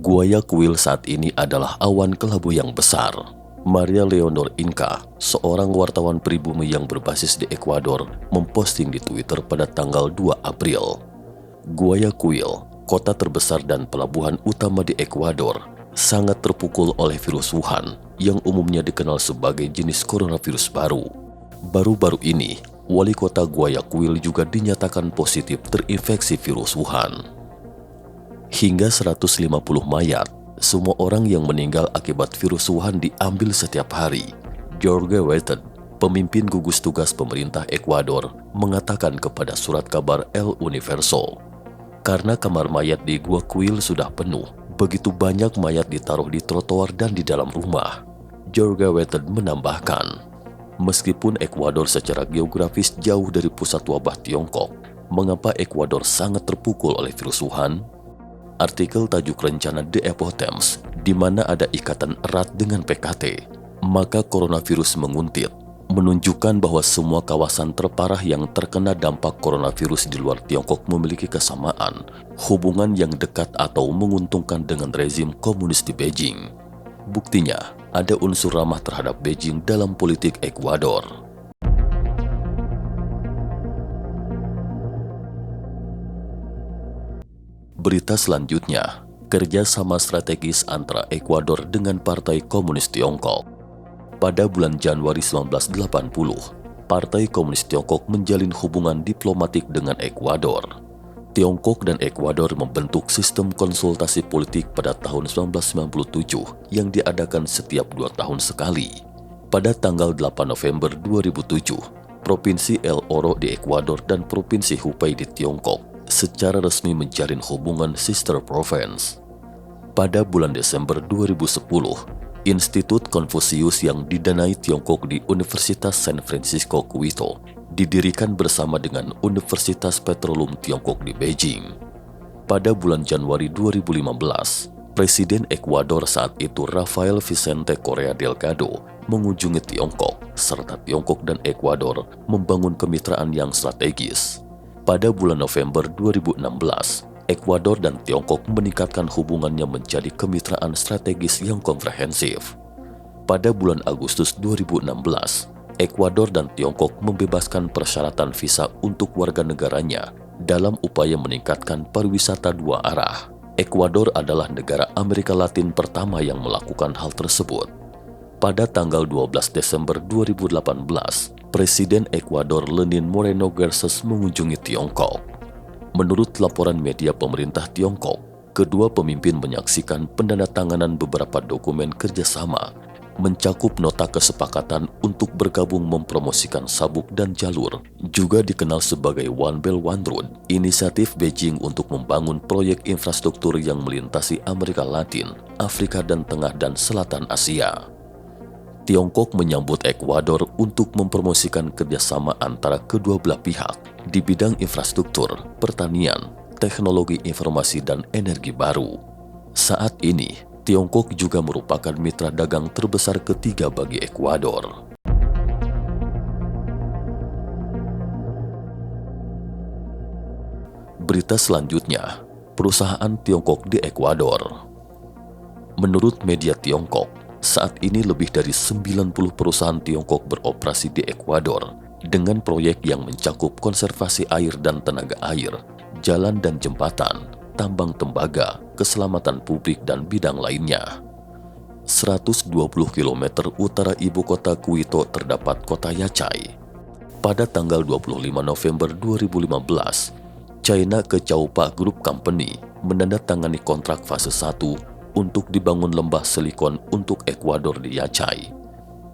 Guayaquil saat ini adalah awan kelabu yang besar. Maria Leonor Inca, seorang wartawan pribumi yang berbasis di Ekuador, memposting di Twitter pada tanggal 2 April. Guayaquil, kota terbesar dan pelabuhan utama di Ekuador, sangat terpukul oleh virus Wuhan yang umumnya dikenal sebagai jenis coronavirus baru. Baru-baru ini, wali kota Guayaquil juga dinyatakan positif terinfeksi virus Wuhan. Hingga 150 mayat, semua orang yang meninggal akibat virus Wuhan diambil setiap hari. Jorge Weted, pemimpin gugus tugas pemerintah Ekuador, mengatakan kepada surat kabar El Universo, karena kamar mayat di Guayaquil sudah penuh, begitu banyak mayat ditaruh di trotoar dan di dalam rumah. Jorge Weted menambahkan, meskipun Ekuador secara geografis jauh dari pusat wabah Tiongkok, mengapa Ekuador sangat terpukul oleh virus Wuhan? Artikel tajuk rencana The Epoch Times, di mana ada ikatan erat dengan PKT, maka coronavirus menguntit, menunjukkan bahwa semua kawasan terparah yang terkena dampak coronavirus di luar Tiongkok memiliki kesamaan, hubungan yang dekat atau menguntungkan dengan rezim komunis di Beijing. Buktinya, ada unsur ramah terhadap Beijing dalam politik Ekuador. Berita selanjutnya, kerjasama strategis antara Ekuador dengan Partai Komunis Tiongkok. Pada bulan Januari 1980, Partai Komunis Tiongkok menjalin hubungan diplomatik dengan Ekuador. Tiongkok dan Ekuador membentuk sistem konsultasi politik pada tahun 1997 yang diadakan setiap 2 tahun sekali. Pada tanggal 8 November 2007, Provinsi El Oro di Ekuador dan Provinsi Hubei di Tiongkok secara resmi menjalin hubungan sister province. Pada bulan Desember 2010, Institut Konfusius yang didanai Tiongkok di Universitas San Francisco Quito didirikan bersama dengan Universitas Petroleum Tiongkok di Beijing. Pada bulan Januari 2015, Presiden Ekuador saat itu Rafael Vicente Correa Delgado mengunjungi Tiongkok, serta Tiongkok dan Ekuador membangun kemitraan yang strategis. Pada bulan November 2016, Ekuador dan Tiongkok meningkatkan hubungannya menjadi kemitraan strategis yang komprehensif. Pada bulan Agustus 2016, Ekuador dan Tiongkok membebaskan persyaratan visa untuk warga negaranya dalam upaya meningkatkan pariwisata 2 arah. Ekuador adalah negara Amerika Latin pertama yang melakukan hal tersebut. Pada tanggal 12 Desember 2018, Presiden Ekuador Lenin Moreno Garces mengunjungi Tiongkok. Menurut laporan media pemerintah Tiongkok, kedua pemimpin menyaksikan pendandatanganan beberapa dokumen kerjasama, mencakup nota kesepakatan untuk bergabung mempromosikan sabuk dan jalur, juga dikenal sebagai One Belt One Road, inisiatif Beijing untuk membangun proyek infrastruktur yang melintasi Amerika Latin, Afrika dan Tengah dan Selatan Asia. Tiongkok menyambut Ekuador untuk mempromosikan kerjasama antara kedua belah pihak di bidang infrastruktur, pertanian, teknologi informasi dan energi baru. Saat ini, Tiongkok juga merupakan mitra dagang terbesar ketiga bagi Ekuador. Berita selanjutnya, perusahaan Tiongkok di Ekuador. Menurut media Tiongkok, saat ini lebih dari 90 perusahaan Tiongkok beroperasi di Ekuador dengan proyek yang mencakup konservasi air dan tenaga air, jalan dan jembatan, tambang tembaga, keselamatan publik dan bidang lainnya. 120 km utara ibu kota Quito terdapat kota Yacay. Pada tanggal 25 November 2015, China Kechaupa Group Company menandatangani kontrak fase 1 untuk dibangun lembah silikon untuk Ekuador di Yacay.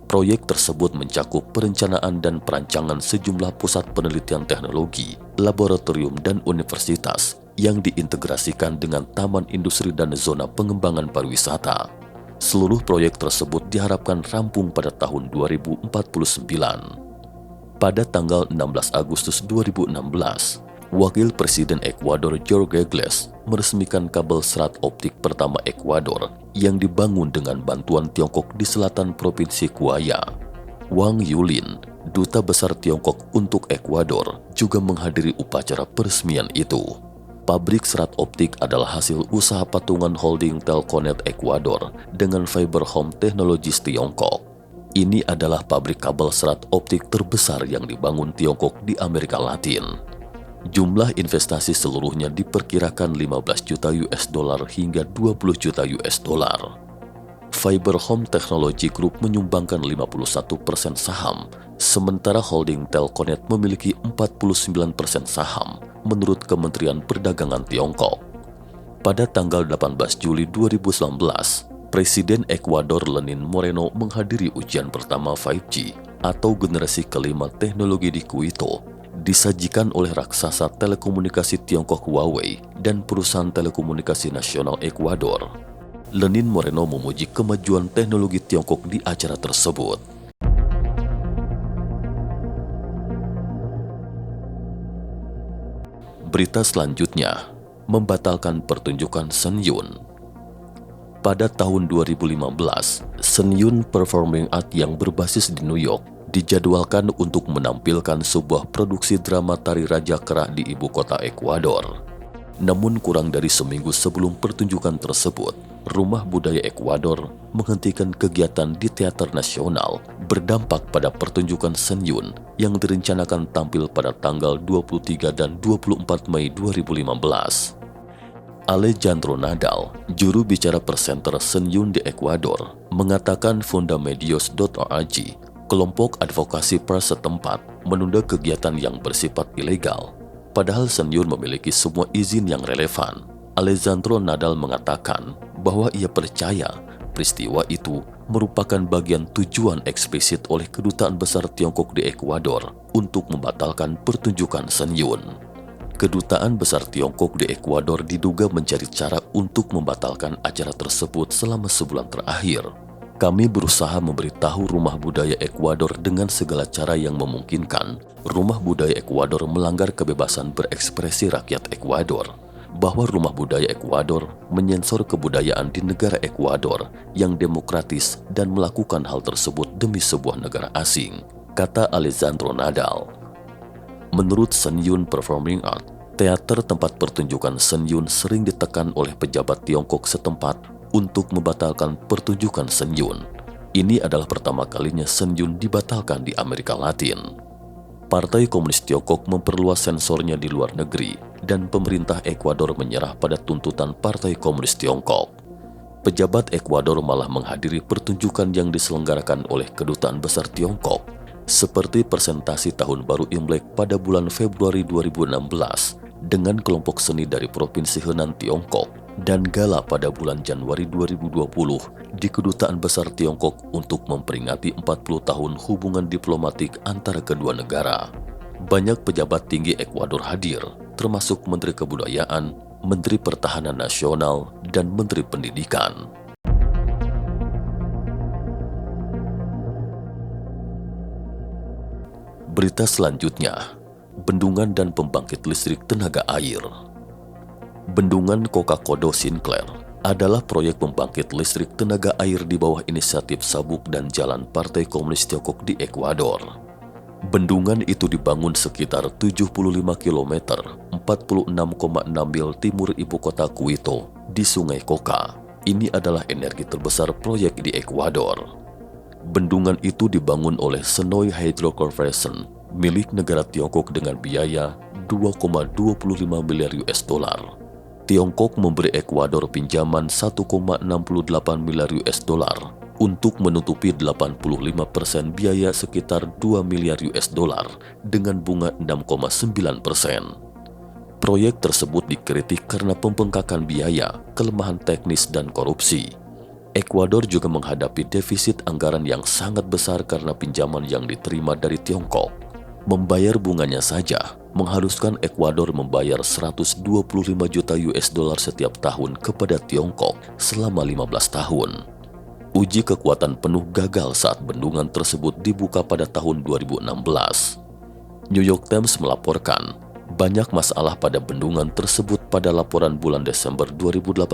Proyek tersebut mencakup perencanaan dan perancangan sejumlah pusat penelitian teknologi, laboratorium dan universitas yang diintegrasikan dengan taman industri dan zona pengembangan pariwisata. Seluruh proyek tersebut diharapkan rampung pada tahun 2049. Pada tanggal 16 Agustus 2016, Wakil Presiden Ekuador Jorge Gles meresmikan kabel serat optik pertama Ekuador yang dibangun dengan bantuan Tiongkok di selatan Provinsi Kuaya. Wang Yulin, Duta Besar Tiongkok untuk Ekuador, juga menghadiri upacara peresmian itu. Pabrik serat optik adalah hasil usaha patungan holding Telconet Ecuador dengan Fiber Home Technologies Tiongkok. Ini adalah pabrik kabel serat optik terbesar yang dibangun Tiongkok di Amerika Latin. Jumlah investasi seluruhnya diperkirakan 15 juta US dollar hingga 20 juta US dollar. Fiber Home Technology Group menyumbangkan 51% saham, sementara holding Telconet memiliki 49% saham menurut Kementerian Perdagangan Tiongkok. Pada tanggal 18 Juli 2019, Presiden Ekuador Lenin Moreno menghadiri ujian pertama 5G atau generasi kelima teknologi di Quito, disajikan oleh raksasa telekomunikasi Tiongkok Huawei dan perusahaan telekomunikasi nasional Ekuador. Lenin Moreno memuji kemajuan teknologi Tiongkok di acara tersebut. Berita selanjutnya, membatalkan pertunjukan Shen Yun. Pada tahun 2015, Shen Yun Performing Art yang berbasis di New York dijadwalkan untuk menampilkan sebuah produksi drama tari Raja Kera di ibu kota Ekuador. Namun kurang dari seminggu sebelum pertunjukan tersebut, Rumah Budaya Ekuador menghentikan kegiatan di Teater Nasional berdampak pada pertunjukan Shen Yun yang direncanakan tampil pada tanggal 23 dan 24 Mei 2015. Alejandro Nadal, juru bicara presenter Shen Yun di Ekuador, mengatakan Fundamedios.org, kelompok advokasi pers setempat, menunda kegiatan yang bersifat ilegal. Padahal Shen Yun memiliki semua izin yang relevan. Alejandro Nadal mengatakan bahwa ia percaya peristiwa itu merupakan bagian tujuan eksplisit oleh Kedutaan Besar Tiongkok di Ekuador untuk membatalkan pertunjukan Shen Yun. Kedutaan Besar Tiongkok di Ekuador diduga mencari cara untuk membatalkan acara tersebut selama sebulan terakhir. Kami berusaha memberitahu Rumah Budaya Ekuador dengan segala cara yang memungkinkan. Rumah Budaya Ekuador melanggar kebebasan berekspresi rakyat Ekuador, bahwa Rumah Budaya Ekuador menyensor kebudayaan di negara Ekuador yang demokratis dan melakukan hal tersebut demi sebuah negara asing, kata Alejandro Nadal. Menurut Shen Yun Performing Art, teater tempat pertunjukan Shen Yun sering ditekan oleh pejabat Tiongkok setempat untuk membatalkan pertunjukan Shen Yun. Ini adalah pertama kalinya Shen Yun dibatalkan di Amerika Latin. Partai Komunis Tiongkok memperluas sensornya di luar negeri dan pemerintah Ekuador menyerah pada tuntutan Partai Komunis Tiongkok. Pejabat Ekuador malah menghadiri pertunjukan yang diselenggarakan oleh Kedutaan Besar Tiongkok, seperti presentasi Tahun Baru Imlek pada bulan Februari 2016 dengan kelompok seni dari Provinsi Henan Tiongkok dan gala pada bulan Januari 2020 di Kedutaan Besar Tiongkok untuk memperingati 40 tahun hubungan diplomatik antara kedua negara. Banyak pejabat tinggi Ekuador hadir, termasuk Menteri Kebudayaan, Menteri Pertahanan Nasional, dan Menteri Pendidikan. Berita selanjutnya, bendungan dan pembangkit listrik tenaga air. Bendungan Coca-Codo Sinclair adalah proyek pembangkit listrik tenaga air di bawah inisiatif Sabuk dan Jalan Partai Komunis Tiongkok di Ekuador. Bendungan itu dibangun sekitar 75 km, 46,6 mil timur ibu kota Quito, di Sungai Coca. Ini adalah energi terbesar proyek di Ekuador. Bendungan itu dibangun oleh Senoy Hydro Corporation, milik negara Tiongkok dengan biaya 2,25 miliar US dollar. Tiongkok memberi Ekuador pinjaman 1,68 miliar US dollar untuk menutupi 85% biaya sekitar 2 miliar US dollar dengan bunga 6,9%. Proyek tersebut dikritik karena pembengkakan biaya, kelemahan teknis, dan korupsi. Ekuador juga menghadapi defisit anggaran yang sangat besar karena pinjaman yang diterima dari Tiongkok. Membayar bunganya saja mengharuskan Ekuador membayar 125 juta US dollar setiap tahun kepada Tiongkok selama 15 tahun. Uji kekuatan penuh gagal saat bendungan tersebut dibuka pada tahun 2016. New York Times melaporkan banyak masalah pada bendungan tersebut pada laporan bulan Desember 2018.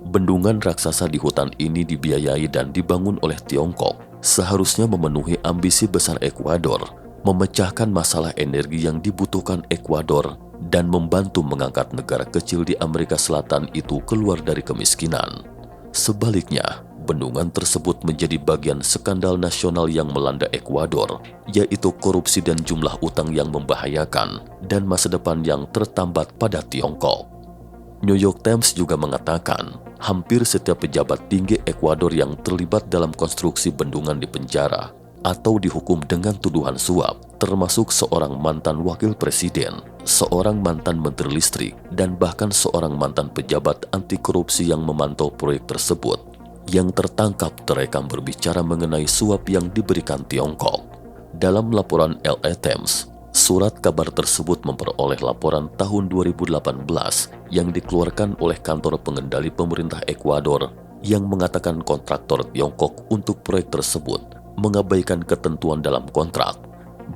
Bendungan raksasa di hutan ini dibiayai dan dibangun oleh Tiongkok, seharusnya memenuhi ambisi besar Ekuador, memecahkan masalah energi yang dibutuhkan Ekuador dan membantu mengangkat negara kecil di Amerika Selatan itu keluar dari kemiskinan. Sebaliknya, bendungan tersebut menjadi bagian skandal nasional yang melanda Ekuador, yaitu korupsi dan jumlah utang yang membahayakan dan masa depan yang tertambat pada Tiongkok. New York Times juga mengatakan, hampir setiap pejabat tinggi Ekuador yang terlibat dalam konstruksi bendungan dipenjara atau dihukum dengan tuduhan suap, termasuk seorang mantan wakil presiden, seorang mantan menteri listrik, dan bahkan seorang mantan pejabat anti korupsi yang memantau proyek tersebut, yang tertangkap terekam berbicara mengenai suap yang diberikan Tiongkok. Dalam laporan LA Times, surat kabar tersebut memperoleh laporan tahun 2018 yang dikeluarkan oleh kantor pengendali pemerintah Ekuador yang mengatakan kontraktor Tiongkok untuk proyek tersebut mengabaikan ketentuan dalam kontrak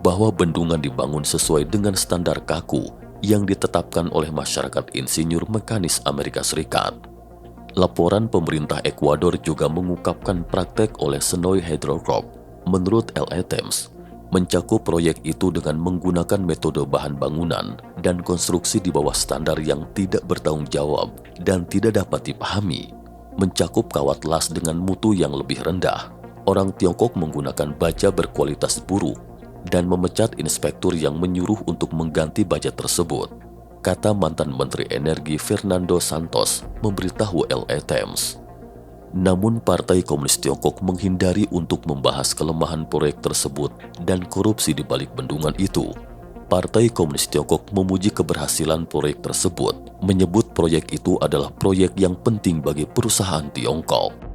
bahwa bendungan dibangun sesuai dengan standar kaku yang ditetapkan oleh masyarakat insinyur mekanis Amerika Serikat. Laporan pemerintah Ekuador juga mengungkapkan praktek oleh Senoy Hydrocorp, menurut LA Times, mencakup proyek itu dengan menggunakan metode bahan bangunan dan konstruksi di bawah standar yang tidak bertanggung jawab dan tidak dapat dipahami, mencakup kawat las dengan mutu yang lebih rendah. Orang Tiongkok menggunakan baja berkualitas buruk dan memecat inspektur yang menyuruh untuk mengganti baja tersebut, kata mantan Menteri Energi Fernando Santos memberitahu LA Times. Namun Partai Komunis Tiongkok menghindari untuk membahas kelemahan proyek tersebut dan korupsi di balik bendungan itu. Partai Komunis Tiongkok memuji keberhasilan proyek tersebut, menyebut proyek itu adalah proyek yang penting bagi perusahaan Tiongkok.